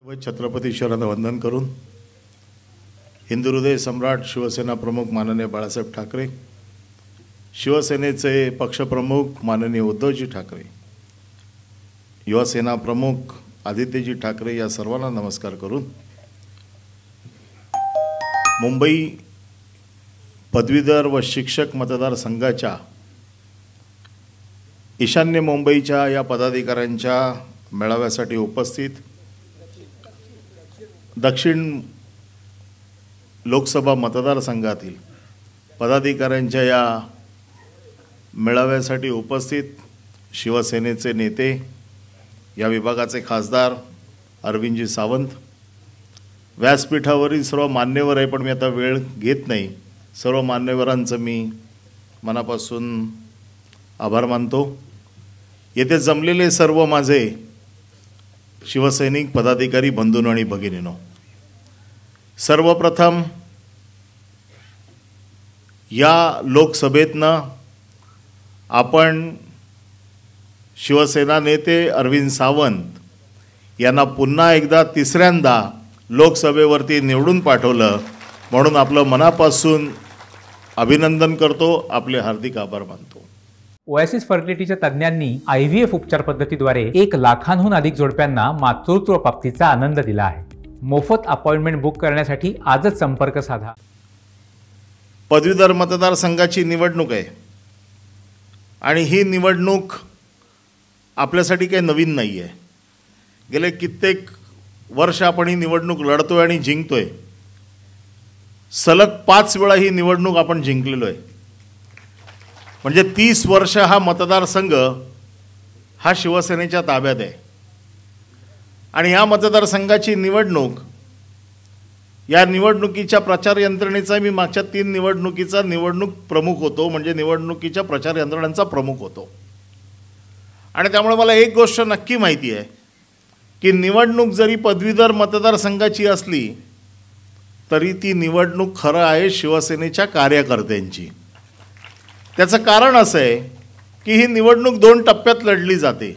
व छत्रपती ईश्वरांना वंदन करून हिंदू हृदय सम्राट शिवसेना प्रमुख माननीय बाळासाहेब ठाकरे, शिवसेनेचे पक्षप्रमुख माननीय उद्धवजी ठाकरे, युवासेना प्रमुख आदित्यजी ठाकरे या सर्वांना नमस्कार करून मुंबई पदवीधर व शिक्षक मतदारसंघाच्या ईशान्य मुंबईच्या या पदाधिकाऱ्यांच्या मेळाव्यासाठी उपस्थित दक्षिण लोकसभा मतदारसंघातील पदाधिकाऱ्यांच्या या मेळाव्यासाठी उपस्थित शिवसेनेचे नेते, या विभागाचे खासदार अरविंदजी सावंत, व्यासपीठावरील सर्व मान्यवर आहे, पण मी आता वेळ घेत नाही, सर्व मान्यवरांचं मी मनापासून आभार मानतो। येथे जमलेले सर्व माझे शिवसैनिक पदाधिकारी बंधूंनो आणि भगिनींनो, सर्वप्रथम या लोकसभेतनं आपण शिवसेना नेते अरविंद सावंत यांना पुन्हा एकदा तिसऱ्यांदा लोकसभेवरती निवडून पाठवलं, म्हणून आपलं मनापासून अभिनंदन करतो, आपले हार्दिक आभार मानतो। ओएसिस फर्टिलिटीच्या तज्ञांनी IVF उपचार पद्धतीद्वारे 1 लाखांहून अधिक जोडप्यांना मातृत्व प्राप्तीचा आनंद दिला आहे। मोफत अपॉइंटमेंट बुक करण्यासाठी आजच संपर्क साधा। पदवीधर मतदारसंघाची निवडणूक आहे आणि ही निवडणूक आपल्यासाठी काही नवीन नाही आहे। गेले कित्येक वर्ष आपण ही निवडणूक लढतोय आणि जिंकतोय। सलग 5 वेळा ही निवडणूक आपण जिंकलेलो आहे, म्हणजे 30 वर्ष हा मतदारसंघ हा शिवसेनेच्या ताब्यात आहे। आणि या मतदारसंघाची निवडणूक, या निवडणुकीच्या प्रचार यंत्रणेचा मी मागच्या 3 निवडणुकीचा निवडणूक प्रमुख होतो, म्हणजे निवडणुकीच्या प्रचार यंत्रणांचा प्रमुख होतो। आणि त्यामुळे मला एक गोष्ट नक्की माहिती आहे की निवडणूक जरी पदवीधर मतदारसंघाची असली तरी ती निवडणूक खरं आहे शिवसेनेच्या कार्यकर्त्यांची। त्याचं कारण असं आहे की ही निवडणूक 2 टप्प्यात लढली जाते।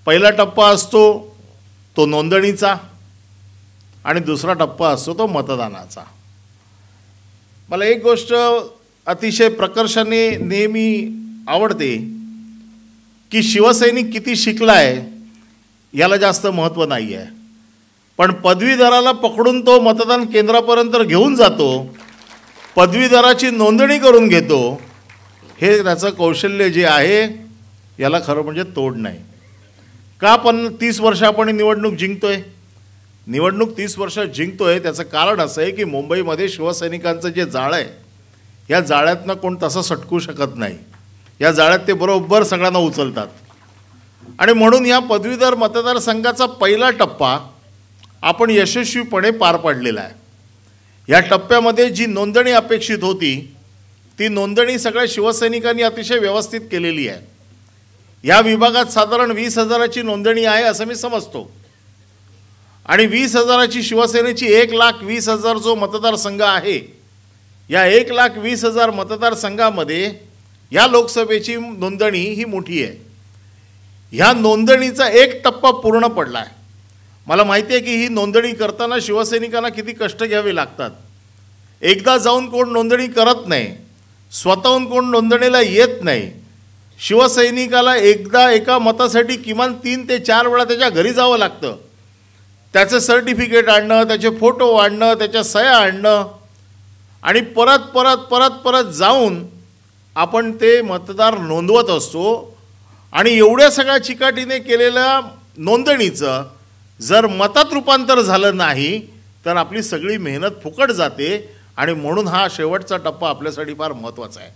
पहिला टप्पा असतो तो नोंदणीचा आणि दुसरा टप्पा असतो तो मतदानाचा। मला एक गोष्ट अतिशय प्रकर्षाने नेहमी आवडते की शिवसैनिक किती शिकलाय याला जास्त महत्त्व नाही आहे, पण पदवीधराला पकडून तो मतदान केंद्रापर्यंत घेऊन जातो, पदवीधराची नोंदणी करून घेतो, हे त्याचं कौशल्य जे आहे याला खरं म्हणजे तोड नाही। का पण 30 वर्ष आपण निवडणूक जिंकतोय? निवडणूक 30 वर्ष जिंकतोय त्याचं कारण असं आहे की मुंबईमध्ये शिवसैनिकांचं जे जाळं आहे, या जाळ्यातनं कोण तसं सटकू शकत नाही। या जाळ्यात ते बरोबर सगळ्यांना उचलतात। आणि म्हणून या पदवीधर मतदारसंघाचा पहिला टप्पा आपण यशस्वीपणे पार पाडलेला आहे। या टप्प्यामध्ये जी नोंदणी अपेक्षित होती ती नोंदणी सगळ्या शिवसैनिकांनी अतिशय व्यवस्थित केलेली आहे। या विभागात साधारण 20,000ची नोंदणी आहे असं मी समजतो, आणि 20,000ची शिवसेनेची 1,20,000 जो मतदारसंघ आहे, या 1,20,000 मतदारसंघामध्ये या लोकसभेची नोंदणी ही मोठी आहे। ह्या नोंदणीचा 1 टप्पा पूर्ण पडला आहे। मला माहिती आहे की ही नोंदणी करताना शिवसैनिकांना किती कष्ट घ्यावे लागतात। एकदा जाऊन कोण नोंदणी करत नाही, स्वतःहून कोण नोंदणीला येत नाही। शिवसैनिकाला एकदा एका मतासाठी किमान 3 ते 4 वेळा त्याच्या घरी जावं लागतं, त्याचं सर्टिफिकेट आणणं, त्याचे फोटो आणणं, त्याच्या सह्या आणणं, आणि परत परत परत परत जाऊन आपण ते मतदार नोंदवत असतो। आणि एवढ्या सगळ्या चिकाटीने केलेल्या नोंदणीचं जर मतात रूपांतर झालं नाही तर आपली सगळी मेहनत फुकट जाते, आणि म्हणून हा शेवटचा टप्पा आपल्यासाठी फार महत्त्वाचा आहे।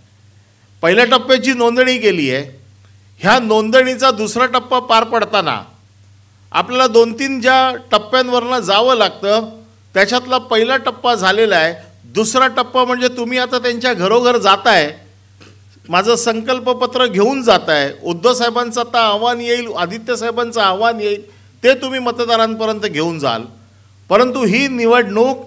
पहिल्या टप्प्याची नोंदणी केली आहे, ह्या नोंदणीचा दुसरा टप्पा पार पडताना आपल्याला 2-3 ज्या टप्प्यांवरनं जावं लागतं त्याच्यातला पहिला टप्पा झालेला आहे। दुसरा टप्पा म्हणजे तुम्ही आता त्यांच्या घरोघर जाताय, माझं संकल्पपत्र घेऊन जाताय, उद्धव साहेबांचं आता आव्हान येईल, आदित्य साहेबांचं आव्हान येईल, ते तुम्ही मतदारांपर्यंत घेऊन जाल। परंतु ही निवडणूक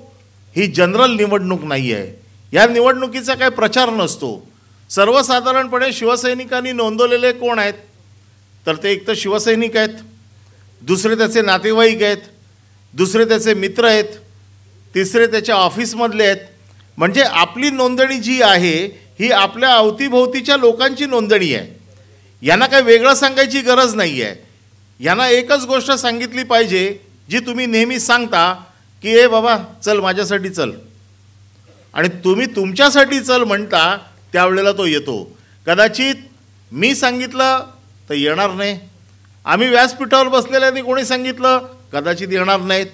ही जनरल निवडणूक नाही आहे। या निवडणुकीचा काही प्रचार नसतो। सर्वसाधारणपणे शिवसैनिकांनी नोंदवलेले कोण आहेत तर ते एक तर शिवसैनिक आहेत, दुसरे त्याचे नातेवाईक आहेत, दुसरे त्याचे मित्र आहेत, तिसरे त्याच्या ऑफिसमधले आहेत. म्हणजे आपली नोंदणी जी आहे ही आपल्या अवतीभोवतीच्या लोकांची नोंदणी आहे. यांना काही वेगळं सांगायची गरज नाही आहे. यांना एकच गोष्ट सांगितली पाहिजे जी तुम्ही नेहमी सांगता की ए बाबा चल माझ्यासाठी चल, आणि तुम्ही तुमच्यासाठी चल म्हणता त्यावेळेला तो येतो. कदाचित मी सांगितलं तर येणार नाही, आम्ही व्यासपीठावर बसलेल्यांनी कोणी सांगितलं कदाचित येणार नाहीत,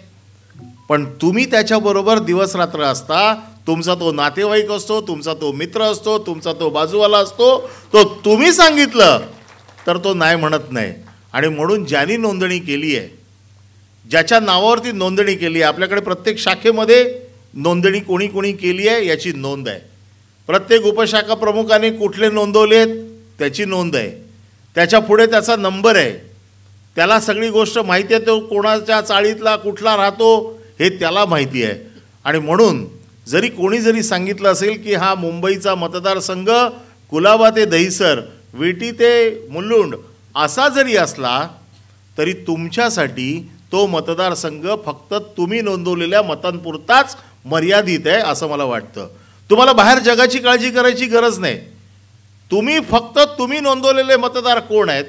पण तुम्ही त्याच्याबरोबर दिवस रात्र असता. तुमचा तो नातेवाईक असतो, तुमचा तो मित्र असतो, तुमचा तो बाजूवाला असतो, तो तुम्ही सांगितलं तर तो नाही म्हणत नाही. आणि म्हणून ज्यांनी नोंदणी केली आहे, ज्याच्या नावावरती नोंदणी केली आहे, आपल्याकडे प्रत्येक शाखेमध्ये नोंदणी कोणी कोणी केली आहे याची नोंद आहे. प्रत्येक उपशाखा प्रमुखाने कुठले नोंदवलेत त्याची नोंद आहे. त्याच्या पुढे त्याचा नंबर आहे, त्याला सगळी गोष्ट माहिती आहे, तो कोणाच्या चाळीतला कुठला राहतो हे त्याला माहिती आहे. आणि म्हणून जरी कोणी जरी सांगितलं असेल की हा मुंबईचा मतदारसंघ कुलाबा ते दहिसर, विटी ते मुलुंड असा जरी असला तरी तुमच्यासाठी तो मतदारसंघ फक्त तुम्ही नोंदवलेल्या मतांपुरताच मर्यादित आहे असं मला वाटतं. तुम्हाला बाहेर जगाची काळजी करायची गरज नाही. तुम्ही नोंदवलेले मतदार कोण आहेत,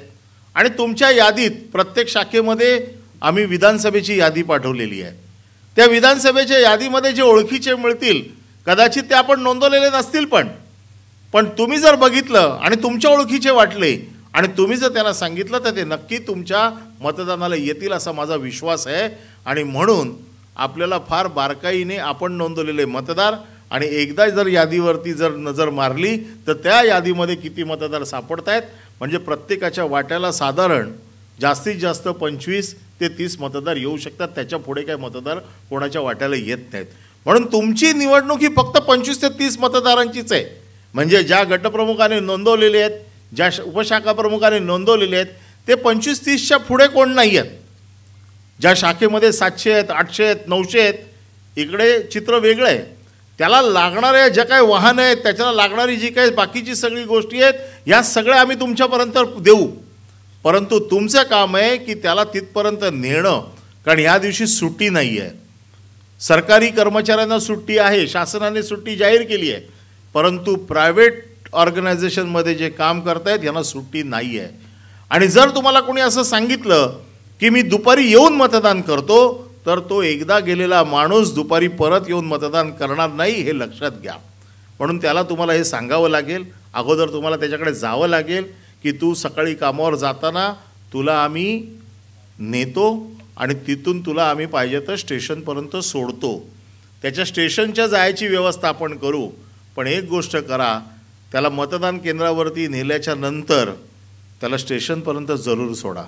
आणि तुमच्या यादीत प्रत्येक शाखेमध्ये आम्ही विधानसभेची यादी पाठवलेली आहे. त्या विधानसभेच्या यादीमध्ये जे ओळखीचे मिळतील कदाचित ते आपण नोंदवलेले नसतील, पण तुम्ही जर बघितलं आणि तुमच्या ओळखीचे वाटले आणि तुम्ही जर त्यांना सांगितलं तर ते नक्की तुमच्या मतदानाला येतील असा माझा विश्वास आहे. आणि म्हणून आपल्याला फार बारकाईने आपण नोंदवलेले मतदार आणि एकदा जर यादीवरती जर नजर मारली तर त्या यादीमध्ये किती मतदार सापडत आहेत, म्हणजे प्रत्येकाच्या वाट्याला साधारण जास्तीत जास्त 25 ते 30 मतदार येऊ शकतात. त्याच्या पुढे काही मतदार कोणाच्या वाट्याला येत नाहीत. म्हणून तुमची निवडणूक ही फक्त 25 ते 30 मतदारांचीच आहे. म्हणजे ज्या गटप्रमुखाने नोंदवलेले आहेत, ज्या उपशाखा प्रमुखाने नोंदवलेले आहेत ते 25-30च्या पुढे कोण नाही आहेत. ज्या शाखेमध्ये 700 आहेत, 800 आहेत, 900 आहेत, इकडे चित्र वेगळं आहे. त्याला लागणाऱ्या ज्या काही वाहनं आहेत, त्याच्याला लागणारी जी काही बाकीची सगळी गोष्टी आहेत, या सगळ्या आम्ही तुमच्यापर्यंत देऊ. परंतु तुमचं काम आहे की त्याला तिथपर्यंत नेणं, कारण या दिवशी सुट्टी नाही आहे. सरकारी कर्मचाऱ्यांना सुट्टी आहे, शासनाने सुट्टी जाहीर केली आहे, परंतु प्रायव्हेट ऑर्गनायझेशनमध्ये जे काम करतायत यांना सुट्टी नाही आहे. आणि जर तुम्हाला कोणी असं सांगितलं की मी दुपारी येऊन मतदान करतो, तर तो एकदा गेलेला माणूस दुपारी परत येऊन मतदान करणार नाही, हे लक्षात घ्या. म्हणून त्याला तुम्हाला हे सांगावं लागेल, अगोदर तुम्हाला त्याच्याकडे जावं लागेल की तू सकाळी कामावर जाताना तुला आम्ही नेतो आणि तिथून तुला आम्ही पाहिजे तर स्टेशनपर्यंत सोडतो. त्याच्या स्टेशनच्या जायची व्यवस्था आपण करू, पण एक गोष्ट करा, त्याला मतदान केंद्रावरती नेल्याच्या नंतर त्याला स्टेशनपर्यंत जरूर सोडा.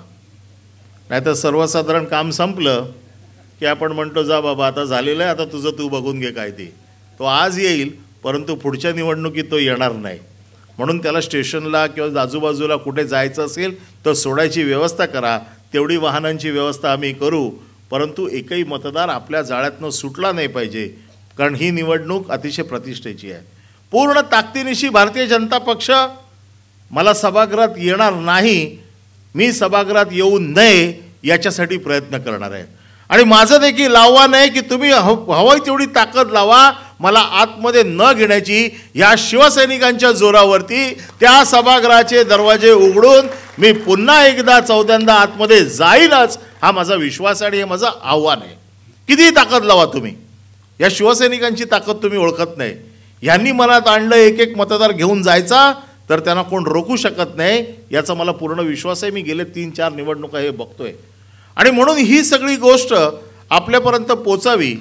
नाहीतर सर्वसाधारण काम संपलं की आपण म्हणतो जा बाबा आता झालेलं आहे, आता तुझं तू बघून घे काय ते. तो आज येईल परंतु पुढच्या निवडणुकीत तो येणार नाही. म्हणून त्याला स्टेशनला किंवा आजूबाजूला कुठे जायचं असेल तर सोडायची व्यवस्था करा. तेवढी वाहनांची व्यवस्था आम्ही करू, परंतु एकही मतदार आपल्या जाळ्यातनं सुटला नाही पाहिजे, कारण ही निवडणूक अतिशय प्रतिष्ठेची आहे. पूर्ण ताकदीनिशी भारतीय जनता पक्ष मला सभागृहात येणार नाही, मी सभागृहात येऊ नये याच्यासाठी प्रयत्न करणार आहे. आणि माझं देखील आव्हान आहे की तुम्ही हवं तेवढी ताकद लावा, मला आतमध्ये न घेण्याची. या शिवसैनिकांच्या जोरावरती त्या सभागृहाचे दरवाजे उघडून मी पुन्हा एकदा 14दा आतमध्ये जाईनच, हा माझा विश्वास आणि हे माझं आव्हान आहे. किती ताकद लावा तुम्ही, या शिवसैनिकांची ताकद तुम्ही ओळखत नाही. यांनी मनात आणलं एक एक मतदार घेऊन जायचा तर त्यांना कोण रोखू शकत नाही, याचा मला पूर्ण विश्वास आहे. मी गेले 3-4 निवडणुका हे बघतोय. आणि म्हणून ही सगळी गोष्ट आपल्यापर्यंत पोचावी.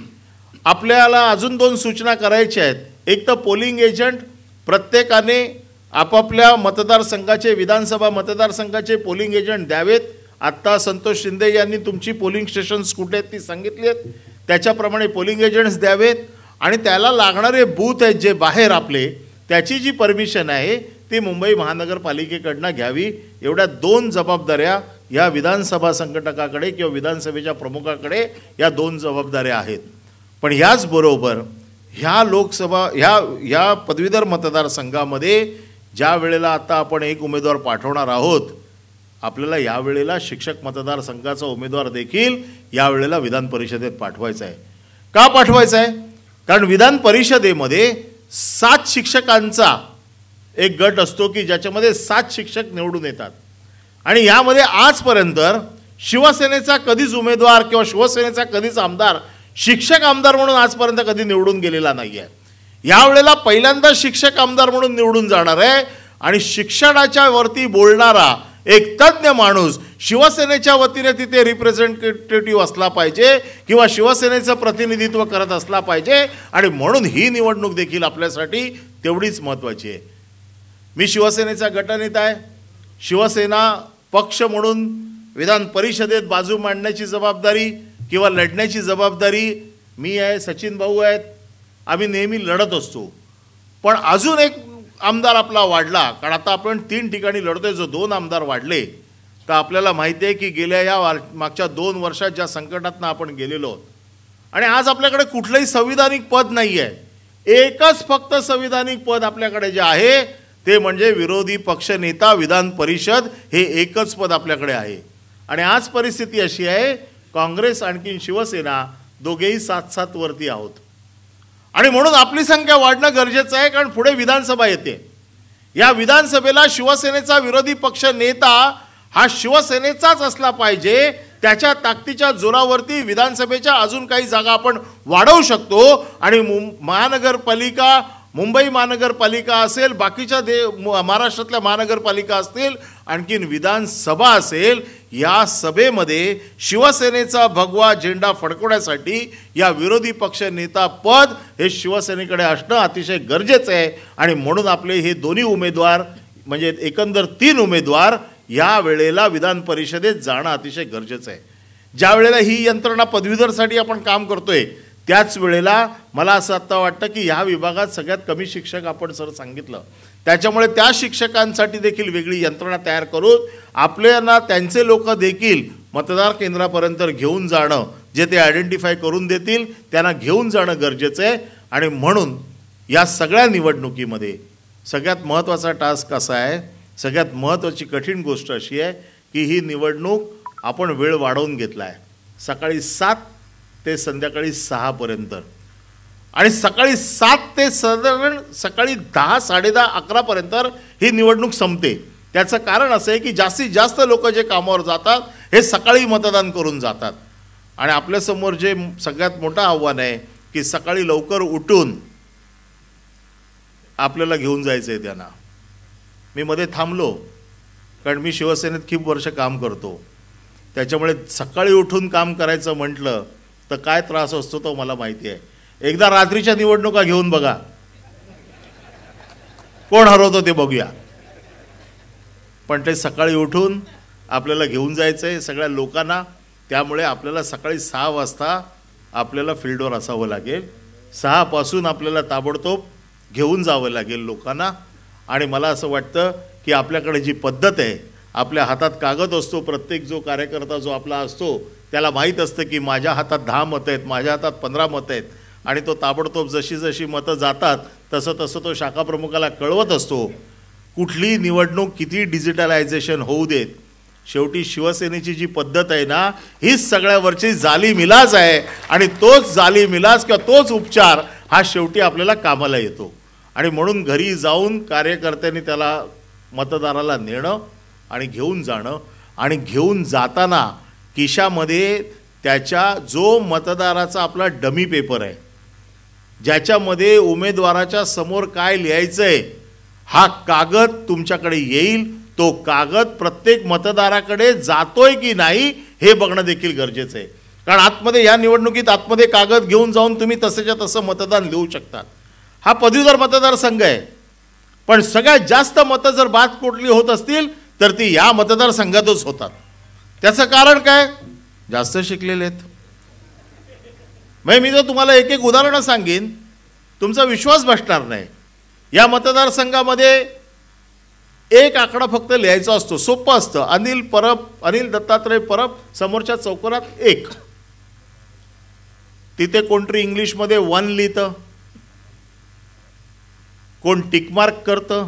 आपल्याला अजून 2 सूचना करायच्या आहेत. एक तर पोलिंग एजंट प्रत्येकाने आपापल्या मतदारसंघाचे, विधानसभा मतदारसंघाचे पोलिंग एजंट द्यावेत. आत्ता संतोष शिंदे यांनी तुमची पोलिंग स्टेशन्स कुठे आहेत ती सांगितली आहेत, त्याच्याप्रमाणे पोलिंग एजंट्स द्यावेत. आणि त्याला लागणारे बूथ आहेत जे बाहेर आपले, त्याची जी परमिशन आहे ती मुंबई महानगरपालिकेकडनं घ्यावी. एवढ्या 2 जबाबदाऱ्या या विधानसभा संघटकाकडे किंवा विधानसभेच्या प्रमुखाकडे या 2 जबाबदाऱ्या आहेत. पण याचबरोबर ह्या लोकसभा ह्या पदवीधर मतदारसंघामध्ये ज्या वेळेला आता आपण एक उमेदवार पाठवणार आहोत, आपल्याला यावेळेला शिक्षक मतदारसंघाचा उमेदवार देखील यावेळेला विधान परिषदेत पाठवायचा आहे. का पाठवायचा आहे? कारण विधान परिषदेमध्ये 7 शिक्षकांचा एक गट असतो की ज्याच्यामध्ये 7 शिक्षक निवडून येतात. आणि यामध्ये आजपर्यंत शिवसेनेचा कधीच उमेदवार किंवा शिवसेनेचा कधीच आमदार शिक्षक आमदार म्हणून आजपर्यंत कधी निवडून गेलेला नाही आहे. यावेळेला पहिल्यांदा शिक्षक आमदार म्हणून निवडून जाणार आहे आणि शिक्षणाच्या वरती बोलणारा एक तज्ञ माणूस शिवसेनेच्या वतीने तिथे रिप्रेझेंटेटिव्ह असला पाहिजे किंवा शिवसेनेचं प्रतिनिधित्व करत असला पाहिजे. आणि म्हणून ही निवडणूक देखील आपल्यासाठी तेवढीच महत्त्वाची आहे. मी शिवसेनेचा गटनेता आहे. शिवसेना पक्ष म्हणून विधान परिषदेत बाजू मांडण्याची जबाबदारी किंवा लढण्याची जबाबदारी मी आहे, सचिन भाऊ आहेत. आम्ही नेहमी लढत असतो. पण अजून एक आमदार आपला वाढला, कारण आता आपण 3 ठिकाणी लढतोय. जो 2 आमदार वाढले तर आपल्याला माहिती आहे की गेल्या या मागच्या 2 वर्षात ज्या संकटातनं आपण गेलेलो आहोत आणि आज आपल्याकडे कुठलंही संविधानिक पद नाही आहे. एकच फक्त संविधानिक पद आपल्याकडे जे आहे ते म्हणजे विरोधी पक्षनेता विधान परिषद. हे एकच पद आपल्याकडे आहे. आणि आज परिस्थिती अशी आहे, काँग्रेस आणखी शिवसेना दोघेही 7-7 वरती आहोत. आणि म्हणून आपली संख्या वाढणं गरजेचं आहे, कारण पुढे विधानसभा येते. या विधानसभेला शिवसेनेचा विरोधी पक्ष नेता हा शिवसेनेचाच असला पाहिजे. त्याच्या ताकदीच्या जोरावरती विधानसभेच्या अजून काही जागा आपण वाढवू शकतो. आणि महानगरपालिका, मुंबई महानगरपालिका असेल, बाकीच्या महाराष्ट्रातल्या महानगरपालिका असतील, आणखीन विधानसभा असेल, या सभेमध्ये शिवसेनेचा भगवा झेंडा फडकवण्यासाठी या विरोधी पक्ष नेता पद हे शिवसेनेकडे असणं अतिशय गरजेचं आहे. आणि म्हणून आपले हे दोन्ही उमेदवार म्हणजे एकंदर 3 उमेदवार या वेळेला विधान परिषदेत जाणं अतिशय गरजेचं आहे. ज्या वेळेला ही यंत्रणा पदवीधरसाठी आपण काम करतोय त्याच वेळेला मला असं आता वाटतं की ह्या विभागात सगळ्यात कमी शिक्षक आपण सर सांगितलं, त्याच्यामुळे त्या शिक्षकांसाठी देखील वेगळी यंत्रणा तयार करून आपल्याला त्यांचे लोक देखील मतदार केंद्रापर्यंत घेऊन जाणं, जे ते आयडेंटिफाय करून देतील त्यांना घेऊन जाणं गरजेचं आहे. आणि म्हणून या सगळ्या निवडणुकीमध्ये सगळ्यात महत्त्वाचा टास्क असा आहे, सगळ्यात महत्त्वाची कठीण गोष्ट अशी आहे की ही निवडणूक आपण वेळ वाढवून घेतला आहे. सकाळी 7 ते संध्याकाळी 6 पर्यंत आणि सकाळी 7 ते साधारण सकाळी 10, 10:30, 11 पर्यंत ही निवडणूक संपते. त्याचं कारण असं आहे की जास्तीत जास्त लोक जे कामावर जातात हे सकाळी मतदान करून जातात. आणि आपल्यासमोर जे सगळ्यात मोठं आव्हान आहे की सकाळी लवकर उठून आपल्याला घेऊन जायचं आहे त्यांना. मी मध्ये थांबलो कारण मी शिवसेनेत खूप वर्ष काम करतो, त्याच्यामुळे सकाळी उठून काम करायचं म्हटलं तर काय त्रास असतो तो मला माहिती आहे. एकदा रात्रीच्या निवडणुका घेऊन बघा, कोण हरवतो ते बघूया. पण ते सकाळी उठून आपल्याला घेऊन जायचं आहे सगळ्या लोकांना. त्यामुळे आपल्याला सकाळी 6 वाजता आपल्याला फील्डवर असावं लागेल. 6 पासून आपल्याला ताबडतोब घेऊन जावं लागेल लोकांना. आणि मला असं वाटतं की आपल्याकडे जी पद्धत आहे, आपल्या हातात कागद असतो, प्रत्येक जो कार्यकर्ता जो आपला असतो त्याला माहीत असतं की माझ्या हातात 10 मतं आहेत, माझ्या हातात 15 मतं आहेत. आणि तो ताबडतोब जशी जशी मतं जातात तसं तसं तो शाखा प्रमुखाला कळवत असतो. कुठली निवडणूक किती डिजिटलायझेशन होऊ देत, शेवटी शिवसेनेची जी पद्धत आहे ना, हीच सगळ्यावरची जालीम इलाज आहे. आणि तोच जालीम इलाज किंवा तोच उपचार हा शेवटी आपल्याला कामाला येतो. आणि म्हणून घरी जाऊन कार्यकर्त्यांनी त्याला मतदाराला नेणं आणि घेऊन जाणं. आणि घेऊन जाताना खिशामध्ये त्याच्या जो मतदाराचा आपला डमी पेपर आहे, ज्याच्यामध्ये उमेदवाराच्या समोर काय लिहायचं आहे हा कागद तुमच्याकडे येईल. तो कागद प्रत्येक मतदाराकडे जातोय की नाही हे बघणं देखील गरजेचं आहे. कारण आतमध्ये या निवडणुकीत आतमध्ये कागद घेऊन जाऊन तुम्ही तसेच्या तसं मतदान लिहू शकतात. हा पदवीधर मतदारसंघ आहे, पण सगळ्यात जास्त मतं जर बाद कोटली होत असतील तर ती या मतदारसंघातच होतात. त्याचं कारण काय? जास्त शिकलेले आहेत. मी जर तुम्हाला एक एक उदाहरणं सांगेन तुमचा विश्वास बसणार नाही. या मतदारसंघामध्ये एक आकडा फक्त लिहायचा असतो, सोपं असतं. अनिल दत्तात्रय परब समोरच्या चौकोनात 1. तिथे कोणतरी इंग्लिशमध्ये 1 लिहितं, कोण टिकमार्क करतं,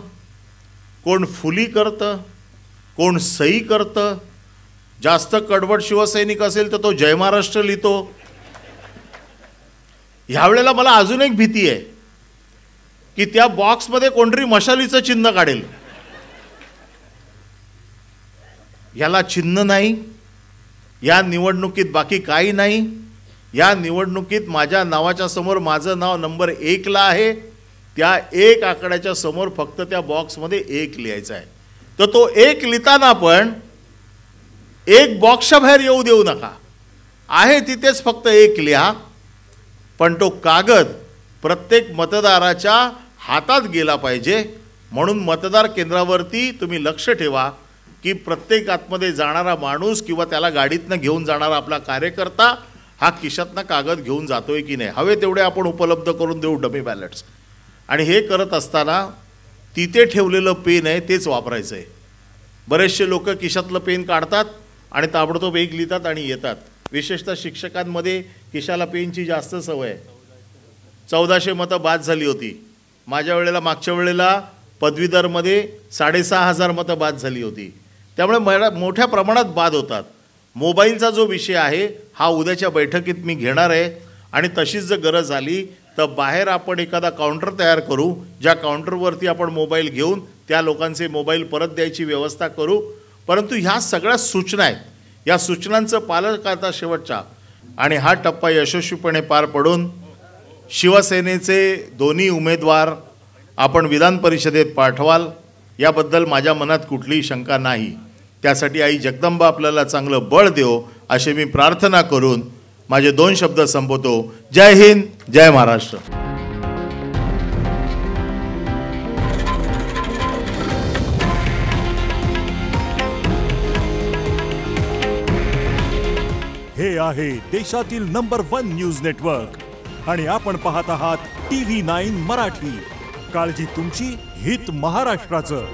कोण फुली करतं, कोण सही करतं, जास्त कडवट शिवसैनिक असेल तर तो जय महाराष्ट्र लिहितो. ह्यावेळेला मला अजून एक भीती आहे की त्या बॉक्समध्ये कोणतरी मशालीचं चिन्ह काढेल. याला चिन्ह नाही, या निवडणुकीत बाकी काही नाही. या निवडणुकीत माझ्या नावाच्या समोर माझं नाव नंबर 1 ला आहे. त्या 1 आकड्याच्या समोर फक्त त्या बॉक्समध्ये 1 लिहायचं आहे. तर तो 1 लिहिताना पण 1 बॉक्सच्या बाहेर येऊ देऊ नका. आहे तिथेच फक्त 1 लिहा, पण तो कागद प्रत्येक मतदाराच्या हातात गेला पाहिजे. म्हणून मतदार केंद्रावरती तुम्ही लक्ष ठेवा की प्रत्येक आतमध्ये जाणारा माणूस किंवा त्याला गाडीतनं घेऊन जाणारा आपला कार्यकर्ता हा खिशातनं कागद घेऊन जातोय की नाही. हवे तेवढे आपण उपलब्ध करून देऊ डमी बॅलेट्स. आणि हे करत असताना तिथे ठेवलेलं पेन आहे तेच वापरायचं आहे. बरेचसे लोक खिशातलं पेन काढतात आणि ताबडतोब 1 लिहितात आणि येतात. विशेषतः शिक्षकांमध्ये खिशाला पेनची जास्त सवय आहे. 1400 मतं बाद झाली होती माझ्या वेळेला. मागच्या वेळेला पदवीधरमध्ये 6500 मतं बाद झाली होती. त्यामुळे मोठ्या प्रमाणात बाद होतात. मोबाईलचा जो विषय आहे हा उद्याच्या बैठकीत मी घेणार आहे. आणि तशीच जर गरज झाली तर बाहेर आपण एखादा काउंटर तयार करू, ज्या काउंटरवरती आपण मोबाईल घेऊन त्या लोकांचे मोबाईल परत द्यायची व्यवस्था करू. परंतु ह्या सगळ्या सूचना आहेत, या सूचनांचं पालन करता शेवटच्या आणि हा टप्पा यशस्वीपणे पार पडून शिवसेनेचे दोन्ही उमेदवार आपण विधान परिषदेत पाठवाल याबद्दल माझ्या मनात कुठलीही शंका नाही. त्यासाठी आई जगदंबा आपल्याला चांगलं बळ देव अशी मी प्रार्थना करून माझे 2 शब्द संपवतो. जय हिंद, जय महाराष्ट्र. हे आहे देशातील नंबर 1 न्यूज नेटवर्क आणि आपण पाहत आहात TV9 मराठी. काळजी तुमची, हित महाराष्ट्राचं.